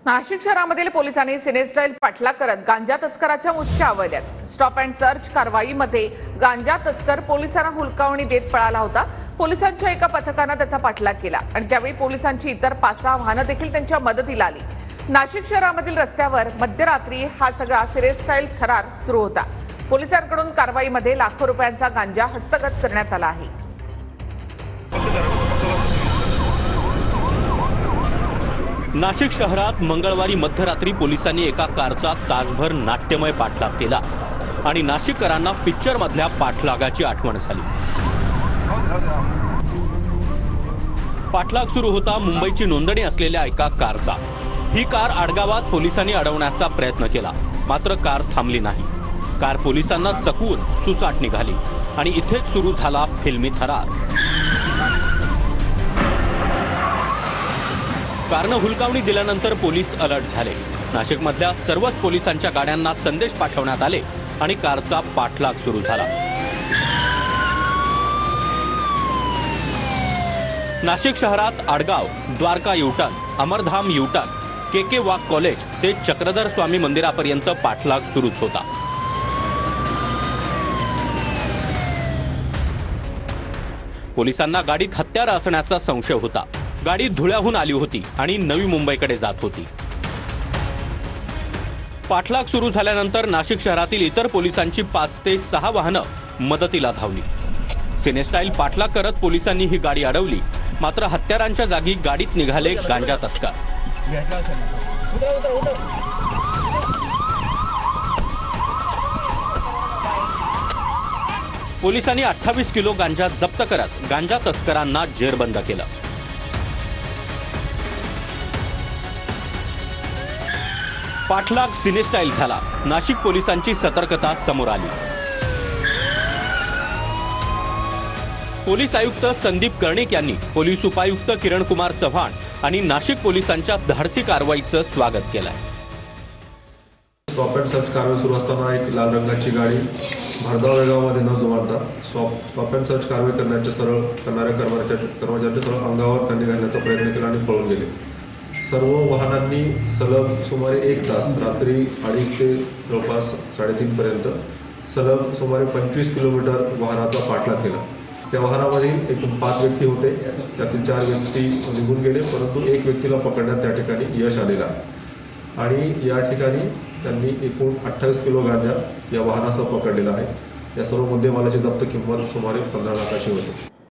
नाशिक शहरामधील पोलिसांनी सिनेस्टाईल पाठलाग करत गांजा तस्कराच्या मुसक्या आवळल्यात। स्टॉप अँड सर्च कारवाईमध्ये गांजा तस्कर पोलिसांना हुलकावणी देत पळाला होता। पोलिसांच्या एका पथकाने त्याचा पाठलाग केला आणि त्यावेळी पोलिसांची इतर 5-6 वाहनं देखील त्यांच्या मदतीला आली। नाशिक शहरामधील रस्त्यावर मध्यरात्री हा सगळा सिनेस्टाईल थरार सुरू होता। पोलिसांकडून कारवाईमध्ये लाखो रुपयांचा गांजा हस्तगत करण्यात आला आहे। नाशिक शहरात मंगळवारी मध्यरात्री पोलिसांनी एका कारचा तासभर नाट्यमय पाठलाग केला आणि नाशिककरांना पिक्चर मधल्या पाठलागाची आठवण झाली। पाठलाग सुरू होता मुंबईची नोंदणी असलेल्या एका कारचा। ही कार आडगावात पोलिसांनी अडवण्याचा प्रयत्न केला, मात्र कार थांबली नाही। कार पोलिसांना चकवून सुसाट निघाली आणि इथेच सुरू झाला फिल्मी थरार। कारनं हुलकावणी दिल्यानंतर पोलीस अलर्ट झाले। नाशिकमधल्या सर्वच पोलिसांच्या गाड्यांना संदेश पाठवण्यात आले आणि कारचा पाठलाग सुरू झाला। नाशिक शहरात आडगाव, द्वारका युटर्न, अमरधाम युटर्न, के वाघ कॉलेज ते चक्रधर स्वामी मंदिरापर्यंत पाठलाग सुरूच होता। पोलिसांना गाडीत हत्यार असण्याचा संशय होता। गाडी धुळ्याहून आली होती आणि नवी मुंबईकडे जात होती। पाठलाग सुरू झाल्यानंतर नाशिक शहरातील इतर पोलिसांची 5 ते 6 वाहनं मदतीला धावली। सिनेस्टाईल पाठलाग करत पोलिसांनी ही गाडी अडवली, मात्र हत्यारांच्या जागी गाडीत निघाले गांजा तस्कर। पोलिसांनी 28 किलो गांजा जप्त करत गांजा तस्करांना जेरबंद केलं। पाठलाग सिनेस्टाईल झाला। नाशिक पोलिसांची सतर्कता समोर आली। पोलीस आयुक्त संदीप कर्णिक यांनी पोलीस उपायुक्त किरण कुमार चव्हाण आणि नाशिक पोलिसांच्या धाडसी कारवाईचं स्वागत केलं। स्टॉप अँड सर्च कारवाई सुरू असताना एक लाल रंगाची गाडी भरधाव वेगामध्ये न जुमानता स्टॉप अँड सर्च कारवाई करण्याच्या करणाऱ्या कर्मचाऱ्यांच्या सरळ अंगावर त्यांनी घालण्याचा प्रयत्न केला आणि पळून गेले। सर्व वाहनांनी सलग सुमारे 1 तास रात्री 2:30 ते जवळपास 3:30 पर्यंत सलग सुमारे 25 किलोमीटर वाहनाचा पाठलाग केला। त्या वाहनामधील एकूण 5 व्यक्ती होते, त्यातील 4 व्यक्ती निघून गेले, परंतु 1 व्यक्तीला पकडण्यात त्या ठिकाणी यश आलेलं आहे आणि या ठिकाणी त्यांनी एकूण 28 किलो गांजा या वाहनासह पकडलेला आहे। या सर्व मुद्देमालाची जप्त किंमत सुमारे 15 लाखाची होती।